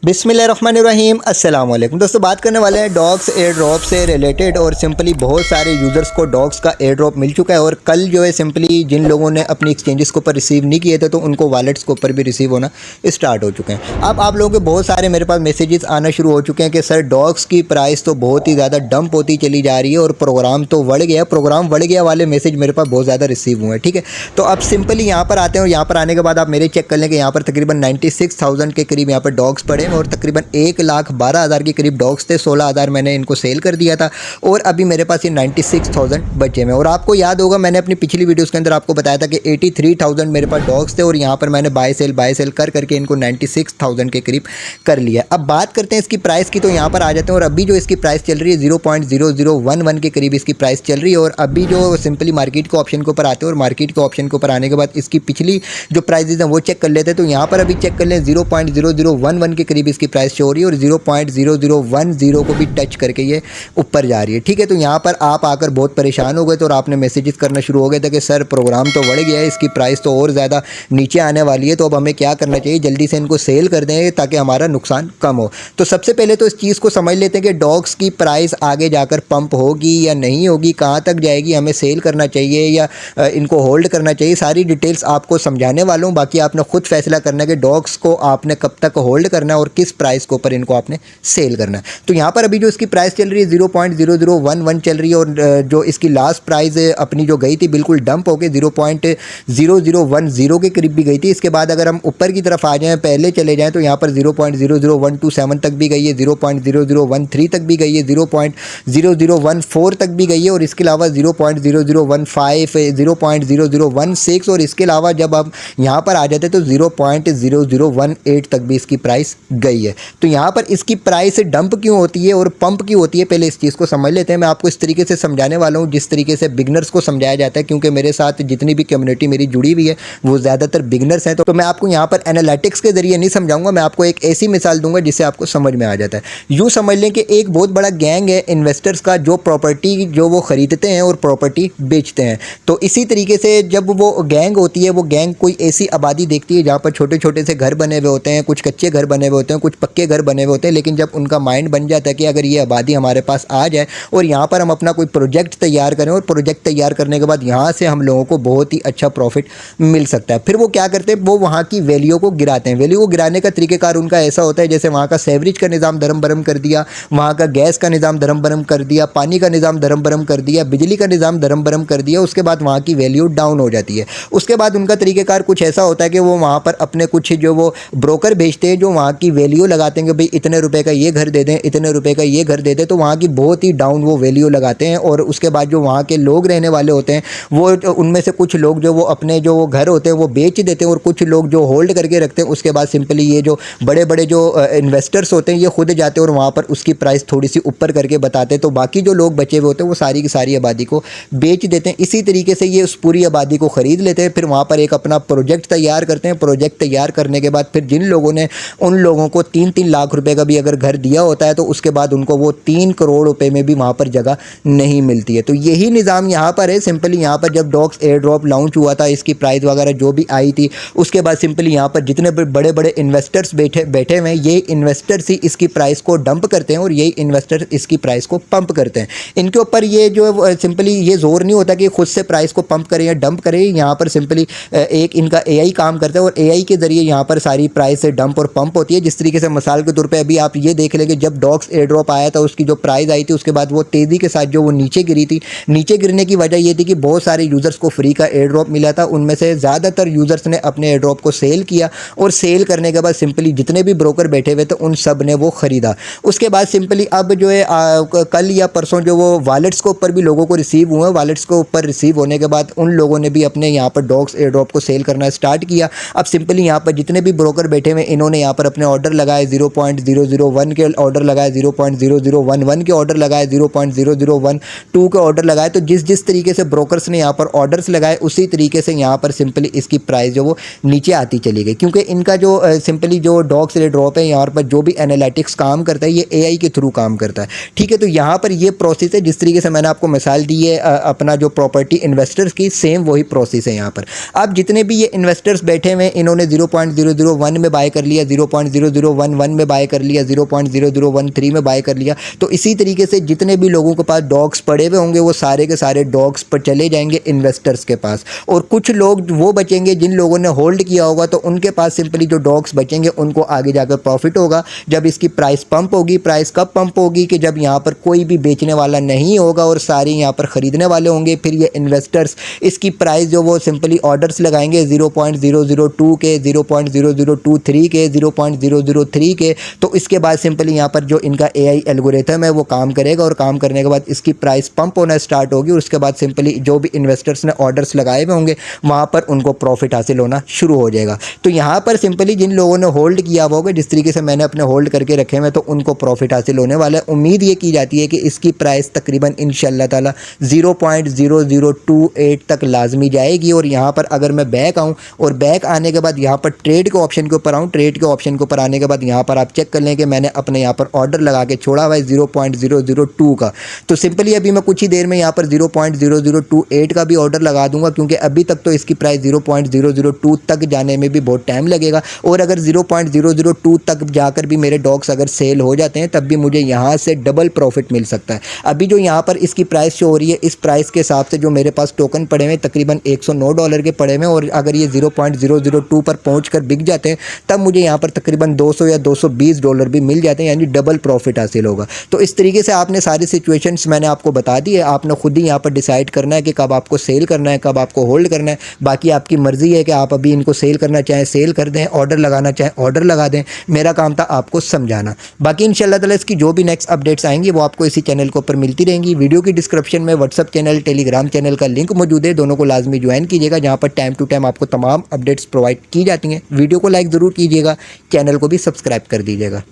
बिस्मिल्लाहिर्रहमानिर्रहीम अस्सलाम वालेकुम दोस्तों, बात करने वाले हैं डॉग्स एयर ड्रॉप से रिलेटेड। और सिंपली बहुत सारे यूज़र्स को डॉग्स का एयर ड्रॉप मिल चुका है और कल जो है सिंपली जिन लोगों ने अपनी एक्सचेंजेस के ऊपर रिसीव नहीं किए थे तो उनको वॉलेट्स के ऊपर भी रिसीव होना स्टार्ट हो चुके हैं। अब आप लोगों के बहुत सारे मेरे पास मैसेजेस आना शुरू हो चुके हैं कि सर डॉग्स की प्राइस तो बहुत ही ज़्यादा डंप होती चली जा रही है और प्रोग्राम तो बढ़ गया, प्रोग्राम बढ़ गया वाले मैसेज मेरे पास बहुत ज़्यादा रिसीव हुए हैं। ठीक है, तो अब सिंपली यहाँ पर आते हैं और यहाँ पर आने के बाद आप मेरे चेक कर लें कि यहाँ पर तकरीबन 96,000 के करीब यहाँ पर डॉग्स पड़े हैं और तकरीबन 1,12,000 के करीब डॉग्स थे। 16,000 मैंने इनको सेल कर दिया था और अभी मेरे पास ये 96,000 बचे हैं। और आपको याद होगा मैंने अपनी पिछली वीडियोस के अंदर आपको बताया था कि 83,000 मेरे पास डॉग्स थे और यहाँ पर मैंने बाय सेल कर करके इनको 96,000 के करीब कर लिया। अब बात करते हैं इसकी प्राइस की, तो यहाँ पर आ जाते हैं और अभी जो इसकी प्राइस चल रही है 0.0011 के करीब इसकी प्राइस चल रही है। और अभी जो सिंपली मार्केट के ऑप्शन के ऊपर आते हैं और मार्केट के ऑप्शन के ऊपर आने के बाद इसकी पिछली जो प्राइसेज हैं वो चेक कर लेते हैं। तो यहाँ पर अभी चेक कर लें 0.0011 के करीब इसकी प्राइस शो हो रही है और 0.0010 को भी टच करके ये ऊपर जा रही है। ठीक है, तो यहाँ पर आप आकर बहुत परेशान हो गए थे और आपने मैसेजेस करना शुरू हो गए थे कि सर प्रोग्राम तो बढ़ गया है, इसकी प्राइस तो और ज़्यादा नीचे आने वाली है, तो अब हमें क्या करना चाहिए, जल्दी से इनको सेल कर दें ताकि हमारा नुकसान कम हो। तो सबसे पहले तो इस चीज़ को समझ लेते हैं कि डॉग्स की प्राइस आगे जाकर पंप होगी या नहीं होगी, कहाँ तक जाएगी, हमें सेल करना चाहिए या इनको होल्ड करना चाहिए। सारी डिटेल्स आपको समझाने वाला हूँ, बाकी आपने खुद फैसला करना है कि डॉग्स को आपने कब तक होल्ड करना है और किस प्राइस के ऊपर इनको आपने सेल करना है। तो यहाँ पर अभी जो इसकी प्राइस चल रही है 0.0011 चल रही है और जो इसकी लास्ट प्राइस अपनी जो गई थी बिल्कुल डंप होकर 0.0010 के करीब भी गई थी। इसके बाद अगर हम ऊपर की तरफ आ जाएं, पहले चले जाएं, तो यहाँ पर 0.00127 तक भी गई है, 0.0013 तक भी गई है, 0.0014 तक भी गई है और इसके अलावा 0.0015, 0.0016 और इसके अलावा जब आप यहाँ पर आ जाते तो 0.0018 तक भी इसकी प्राइस गई है। तो यहाँ पर इसकी प्राइस डंप क्यों होती है और पंप क्यों होती है, पहले इस चीज़ को समझ लेते हैं। मैं आपको इस तरीके से समझाने वाला हूँ जिस तरीके से बिगनर्स को समझाया जाता है, क्योंकि मेरे साथ जितनी भी कम्युनिटी मेरी जुड़ी हुई है वो ज़्यादातर बिगनर्स हैं। तो मैं आपको यहाँ पर एनालिटिक्स के जरिए नहीं समझाऊंगा, मैं आपको एक ऐसी मिसाल दूंगा जिससे आपको समझ में आ जाता है। यूँ समझ लें कि एक बहुत बड़ा गैंग है इन्वेस्टर्स का जो प्रॉपर्टी जो वो ख़रीदते हैं और प्रॉपर्टी बेचते हैं। तो इसी तरीके से जब वो गैंग होती है, वो गैंग कोई ऐसी आबादी देखती है जहाँ पर छोटे छोटे से घर बने हुए होते हैं, कुछ कच्चे घर बने हुए होते हैं, कुछ पक्के घर बने हुए होते हैं, लेकिन जब उनका माइंड बन जाता है कि अगर ये आबादी हमारे पास आ जाए और यहाँ पर हम अपना कोई प्रोजेक्ट तैयार करें और प्रोजेक्ट तैयार करने के बाद यहाँ से हम लोगों को बहुत ही अच्छा प्रॉफिट मिल सकता है, फिर वो क्या करते हैं, वो वहाँ की वैल्यू को गिराते हैं। वैल्यू को गिराने का तरीक़ेकार उनका ऐसा होता है जैसे वहाँ का सेवरेज का निज़ाम धर्म भरम कर दिया, वहाँ का गैस का निज़ाम धर्म भरम कर दिया, पानी का निज़ाम धर्म भरम कर दिया, बिजली का निज़ाम धर्म भरम कर दिया, उसके बाद वहाँ की वैल्यू डाउन हो जाती है। उसके बाद उनका तरीक़ेकार कुछ ऐसा होता है कि वो वहाँ पर अपने कुछ जो वो ब्रोकर भेजते हैं जो वहाँ की वैल्यू लगाते हैं कि भाई इतने रुपए का ये घर दे दें, इतने रुपए का ये घर दे दें, तो वहाँ की बहुत ही डाउन वो वैल्यू लगाते हैं। और उसके बाद जो वहाँ के लोग रहने वाले होते हैं वो उनमें से कुछ लोग जो वो अपने जो वो घर होते हैं वो बेच देते हैं और कुछ लोग जो होल्ड करके रखते हैं। उसके बाद सिंपली ये जो बड़े बड़े जो इन्वेस्टर्स होते हैं ये खुद जाते हैं और वहाँ पर उसकी प्राइस थोड़ी सी ऊपर करके बताते हैं, तो बाकी जो लोग बचे हुए होते हैं वो सारी की सारी आबादी को बेच देते हैं। इसी तरीके से ये उस पूरी आबादी को ख़रीद लेते हैं, फिर वहाँ पर एक अपना प्रोजेक्ट तैयार करते हैं। प्रोजेक्ट तैयार करने के बाद फिर जिन लोगों ने उन लोगों को 3-3 लाख रुपए का भी अगर घर दिया होता है तो उसके बाद उनको वो 3 करोड़ रुपए में भी वहाँ पर जगह नहीं मिलती है। तो यही निज़ाम यहाँ पर है। सिंपली यहाँ पर जब डॉग्स एयर ड्रॉप लॉन्च हुआ था, इसकी प्राइस वगैरह जो भी आई थी, उसके बाद सिंपली यहाँ पर जितने बड़े बड़े इन्वेस्टर्स बैठे हुए हैं ये इन्वेस्टर्स ही इसकी प्राइस को डंप करते हैं और यही इन्वेस्टर इसकी प्राइस को पंप करते हैं। इनके ऊपर ये जो सिंपली ये जोर नहीं होता कि खुद से प्राइस को पंप करें या डंप करें, यहाँ पर सिंपली एक इनका एआई काम करता है और एआई के ज़रिए यहाँ पर सारी प्राइस डंप और पंप होती है। जिस तरीके से मिसाल के तौर पे अभी आप ये देख लेंगे जब डॉग्स एयर ड्रॉप आया था उसकी जो प्राइस आई थी उसके बाद वो तेज़ी के साथ जो वो नीचे गिरी थी। नीचे गिरने की वजह ये थी कि बहुत सारे यूज़र्स को फ्री का एयर ड्रॉप मिला था, उनमें से ज़्यादातर यूज़र्स ने अपने एयर ड्रॉप को सेल किया और सेल करने के बाद सिंपली जितने भी ब्रोकर बैठे हुए थे उन सब ने वो ख़रीदा। उसके बाद सिंपली अब जो है कल या परसों जो वो वॉलेट्स के ऊपर भी लोगों को रिसीव हुए, वॉलेट्स के ऊपर रिसीव होने के बाद उन लोगों ने भी अपने यहाँ पर डॉग्स एयर ड्रॉप को सेल करना स्टार्ट किया। अब सिंपली यहाँ पर जितने भी ब्रोकर बैठे हुए इन्होंने यहाँ पर अपने ऑर्डर लगाए, 0.001 के ऑर्डर लगाए, 0.0011 के ऑर्डर लगाए, 0.0012 के ऑर्डर लगाए। तो जिस तरीके से ब्रोकर्स ने यहाँ पर ऑर्डर्स लगाए उसी तरीके से यहाँ पर सिंपली इसकी प्राइस जो वो नीचे आती चली गई, क्योंकि इनका जो सिंपली जो डॉग्स एयर ड्रॉप है यहाँ पर जो भी एनालिटिक्स काम करता है ये एआई के थ्रू काम करता है। ठीक है, तो यहाँ पर ये प्रोसेस है जिस तरीके से मैंने आपको मिसाल दी है अपना जो प्रॉपर्टी इन्वेस्टर्स की, सेम वही प्रोसेस है यहाँ पर। अब जितने भी ये इन्वेस्टर्स बैठे हुए इन्होंने 0.001 में बाय कर लिया, 0.001 0.0011 में बाय कर लिया, 0.0013 में बाय कर लिया। तो इसी तरीके से जितने भी लोगों के पास डॉग्स पड़े हुए होंगे वो सारे के सारे डॉग्स पर चले जाएंगे इन्वेस्टर्स के पास, और कुछ लोग वो बचेंगे जिन लोगों ने होल्ड किया होगा, तो उनके पास सिंपली जो डॉग्स बचेंगे उनको आगे जाकर प्रॉफिट होगा जब इसकी प्राइस पंप होगी। प्राइस कब पंप होगी कि जब यहाँ पर कोई भी बेचने वाला नहीं होगा और सारे यहाँ पर ख़रीदने वाले होंगे। फिर ये इन्वेस्टर्स इसकी प्राइस जो वो सिंपली ऑर्डर्स लगाएंगे 0.002 के, 0.0023 के, 0.003 के। तो इसके बाद सिंपली यहाँ पर जो इनका AI एल्गोरिथम है वो काम करेगा, और काम करने के बाद इसकी प्राइस पंप होना स्टार्ट होगी, और उसके बाद सिंपली जो भी इन्वेस्टर्स ने ऑर्डर्स लगाए हुए होंगे वहाँ पर उनको प्रॉफिट हासिल होना शुरू हो जाएगा। तो यहाँ पर सिंपली जिन लोगों ने होल्ड किया हुआ होगा, जिस तरीके से मैंने अपने होल्ड करके रखे हैं, तो उनको प्रॉफिट हासिल होने वाला है। उम्मीद ये की जाती है कि इसकी प्राइस तकरीबन इंशाल्लाह ताला 0.0028 तक लाजमी जाएगी। और यहाँ पर अगर मैं बैक आऊँ और बैक आने के बाद यहाँ पर ट्रेड के ऑप्शन के ऊपर आऊँ, ट्रेड के ऑप्शन के ऊपर आने के बाद यहाँ पर आप चेक कर लें कि मैंने अपने यहाँ पर ऑर्डर लगा के छोड़ा हुआ है 0.002 का। तो सिंपली अभी मैं कुछ ही देर में यहाँ पर 0.0028 का भी ऑर्डर लगा दूंगा, क्योंकि अभी तक तो इसकी प्राइस 0.002 तक जाने में भी बहुत टाइम लगेगा। और अगर 0.002 तक जाकर भी मेरे डॉग्स अगर सेल हो जाते हैं तब भी मुझे यहाँ से डबल प्रॉफिट मिल सकता है। अभी जो यहाँ पर इसकी प्राइस शो हो रही है, इस प्राइस के हिसाब से जो मेरे पास टोकन पड़े हुए तकरीबन $109 के पड़े हुए, और अगर ये 0.002 पर पहुँच कर बिक जाते हैं तब मुझे यहाँ पर तकरीबन $200 या $220 भी मिल जाते हैं, यानी डबल प्रॉफिट हासिल होगा। तो इस तरीके से आपने सारी सिचुएशंस मैंने आपको बता दी है, आपने खुद ही यहाँ पर डिसाइड करना है कि कब आपको सेल करना है, कब आपको होल्ड करना है। बाकी आपकी मर्ज़ी है कि आप अभी इनको सेल करना चाहें सेल कर दें, ऑर्डर लगाना चाहें ऑर्डर लगा दें। मेरा काम था आपको समझाना। बाकी इंशाल्लाह ताला इसकी जो भी नेक्स्ट अपडेट्स आएंगी वो आपको इसी चैनल के ऊपर मिलती रहेंगी। वीडियो की डिस्क्रिप्शन में व्हाट्सअप चैनल, टेलीग्राम चैनल का लिंक मौजूद है, दोनों को लाजमी ज्वाइन कीजिएगा, जहाँ पर टाइम टू टाइम आपको तमाम अपडेट्स प्रोवाइड की जाती हैं। वीडियो को लाइक ज़रूर कीजिएगा, चैनल को भी सब्सक्राइब कर दीजिएगा।